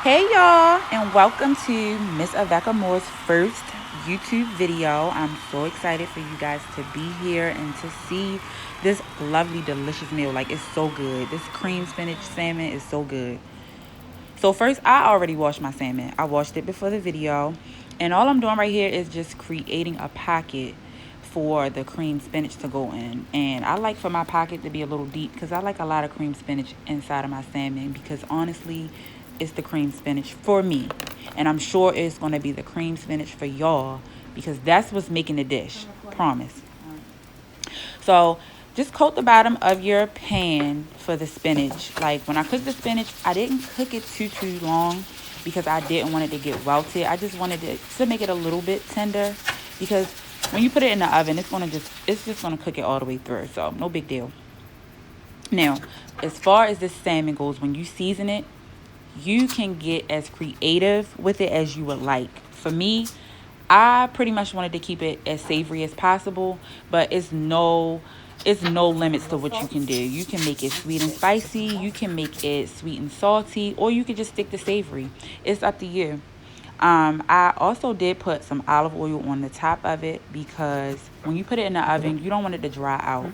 Hey y'all, and welcome to Miss Aveka Moore's first YouTube video. I'm so excited for you guys to be here and to see this lovely, delicious meal. Like, it's so good. This cream spinach salmon is so good. So first, I already washed my salmon. I washed it before the video. And all I'm doing right here is just creating a pocket for the cream spinach to go in. And I like for my pocket to be a little deep because I like a lot of cream spinach inside of my salmon, because honestly, it's the cream spinach for me. And I'm sure it's going to be the cream spinach for y'all, because that's what's making the dish. Promise. So just coat the bottom of your pan for the spinach. Like, when I cook the spinach, I didn't cook it too long because I didn't want it to get wilted. I just wanted it to make it a little bit tender, because when you put it in the oven, it's just gonna cook it all the way through. So no big deal. Now, as far as this salmon goes, when you season it, you can get as creative with it as you would like. For me, I pretty much wanted to keep it as savory as possible, but it's no limits to what you can do. You can make it sweet and spicy, you can make it sweet and salty, or you can just stick to savory. It's up to you. I also did put some olive oil on the top of it, because when you put it in the oven, you don't want it to dry out.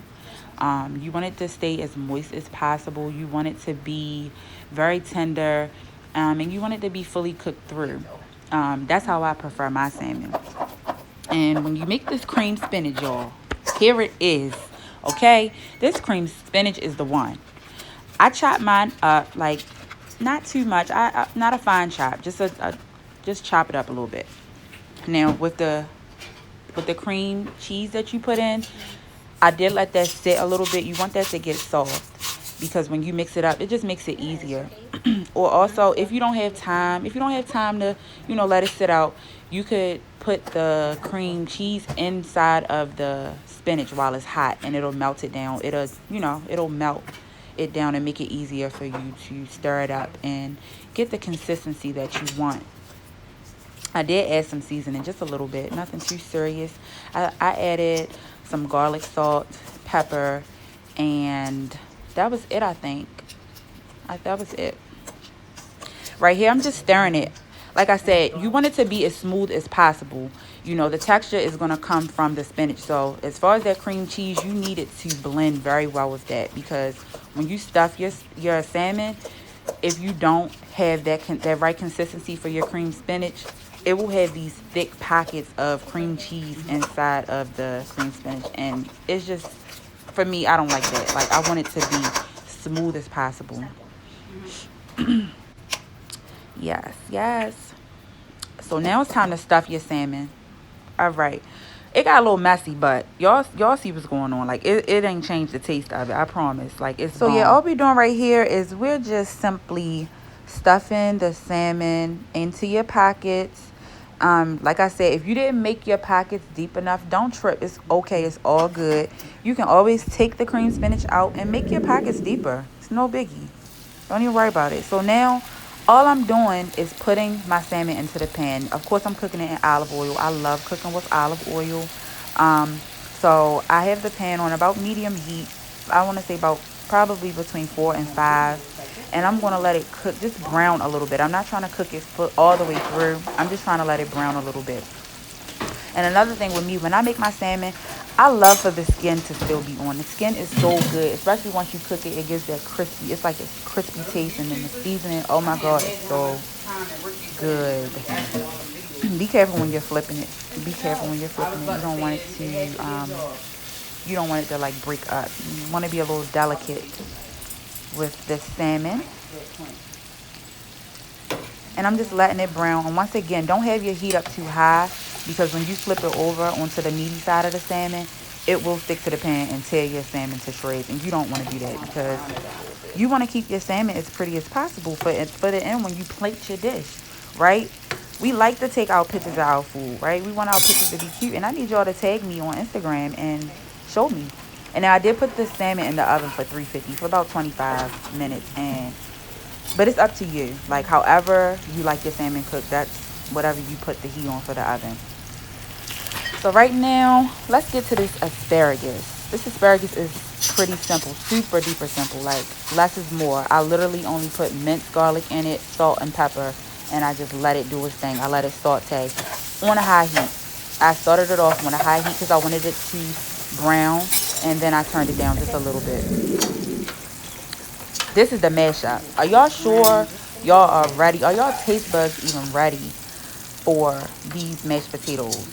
You want it to stay as moist as possible. You want it to be very tender, and you want it to be fully cooked through. That's how I prefer my salmon. And when you make this cream spinach, y'all, here it is. Okay, this cream spinach is the one. I chop mine up, like, not too much. Not a fine chop, just chop it up a little bit. Now with the cream cheese that you put in, I did let that sit a little bit. You want that to get soft, because when you mix it up, it just makes it easier. Or also, if you don't have time to, let it sit out, you could put the cream cheese inside of the spinach while it's hot, and it'll melt it down. It'll melt it down and make it easier for you to stir it up and get the consistency that you want. I did add some seasoning, just a little bit, nothing too serious. I added some garlic salt, pepper, and that was it, I think. That was it. Right here, I'm just stirring it. Like I said, you want it to be as smooth as possible. The texture is going to come from the spinach. So as far as that cream cheese, you need it to blend very well with that, because when you stuff your salmon, if you don't have that right consistency for your cream spinach, it will have these thick pockets of cream cheese inside of the cream spinach. And it's just, for me, I don't like that. Like, I want it to be smooth as possible. Yes. So now it's time to stuff your salmon. All right. It got a little messy, but y'all see what's going on. Like, it ain't changed the taste of it, I promise. Like, it's so bomb. Yeah, all we're doing right here is we're just simply stuffing the salmon into your pockets. Like I said, if you didn't make your pockets deep enough, don't trip. It's okay. It's all good. You can always take the cream spinach out and make your pockets deeper. It's no biggie. Don't even worry about it. So now, all I'm doing is putting my salmon into the pan. Of course, I'm cooking it in olive oil. I love cooking with olive oil. So I have the pan on about medium heat. I want to say about probably between 4 and 5. And I'm going to let it cook, just brown a little bit. I'm not trying to cook it all the way through. I'm just trying to let it brown a little bit. And another thing with me, when I make my salmon, I love for the skin to still be on. The skin is so good, especially once you cook it. It gives that crispy, it's like a crispy taste. And then the seasoning, oh my God, it's so good. Be careful when you're flipping it. Be careful when you're flipping it. You don't want it to like break up. You want to be a little delicate with the salmon. And I'm just letting it brown. And once again, don't have your heat up too high, because when you flip it over onto the meaty side of the salmon, it will stick to the pan and tear your salmon to shreds. And you don't want to do that, because you want to keep your salmon as pretty as possible for the end when you plate your dish, right? We like to take our pictures of our food, right? We want our pictures to be cute. And I need y'all to tag me on Instagram and show me. And now I did put the salmon in the oven for 350 for about 25 minutes. But it's up to you. Like, however you like your salmon cooked, that's whatever you put the heat on for the oven. So right now, let's get to this asparagus. This asparagus is pretty simple, super duper simple. Like, less is more. I literally only put minced garlic in it, salt and pepper, and I just let it do its thing. I let it saute on a high heat. I started it off on a high heat because I wanted it to brown, and then I turned it down just a little bit. This is the mashup. Are y'all sure y'all are ready? Are y'all taste buds even ready for these mashed potatoes?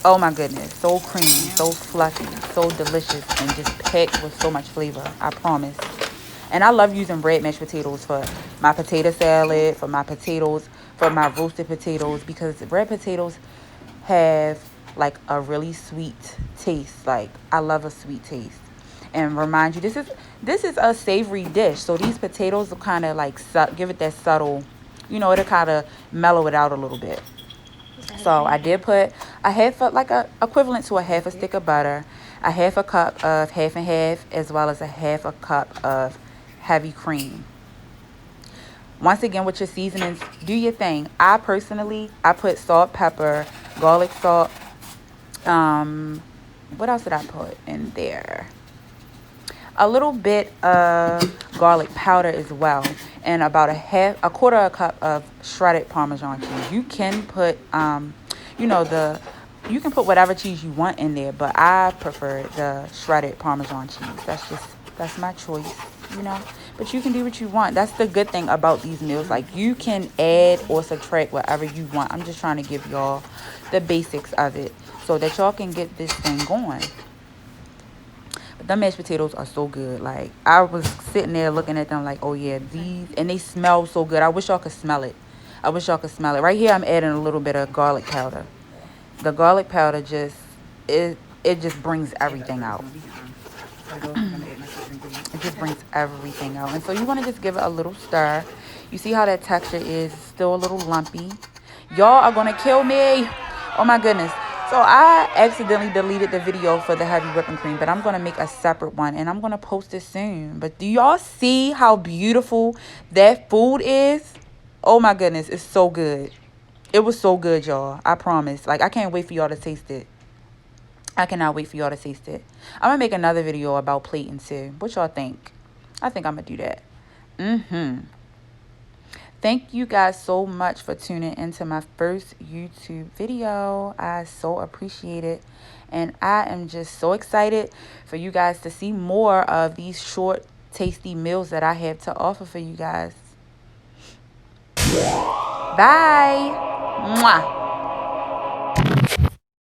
Oh my goodness, so creamy, so fluffy, so delicious, and just packed with so much flavor, I promise. And I love using red mashed potatoes for my potato salad, for my potatoes, for my roasted potatoes, because red potatoes have like a really sweet taste. Like, I love a sweet taste. And remind you, this is a savory dish, so these potatoes will kind of like give it that subtle, it'll kind of mellow it out a little bit. So I did put a equivalent to a half a stick of butter, a half a cup of half and half, as well as a half a cup of heavy cream. Once again, with your seasonings, do your thing. I put salt, pepper, garlic salt. What else did I put in there? A little bit of garlic powder as well, and about a quarter of a cup of shredded Parmesan cheese. You can put you can put whatever cheese you want in there, but I prefer the shredded Parmesan cheese. That's my choice, but you can do what you want. That's the good thing about these meals. Like, you can add or subtract whatever you want. I'm just trying to give y'all the basics of it so that y'all can get this thing going. The mashed potatoes are so good. Like, I was sitting there looking at them like, oh yeah, and they smell so good. I wish y'all could smell it. Right here, I'm adding a little bit of garlic powder. The garlic powder it just brings everything out. It just brings everything out. And so you want to just give it a little stir. You see how that texture is? It's still a little lumpy. Y'all are going to kill me. Oh my goodness. So I accidentally deleted the video for the heavy whipping cream, but I'm going to make a separate one, and I'm going to post it soon. But do y'all see how beautiful that food is? Oh my goodness, it's so good. It was so good, y'all. I promise. Like, I can't wait for y'all to taste it. I cannot wait for y'all to taste it. I'm going to make another video about plating too. What y'all think? I think I'm going to do that. Thank you guys so much for tuning into my first YouTube video. I so appreciate it. And I am just so excited for you guys to see more of these short, tasty meals that I have to offer for you guys. Bye. Mwah.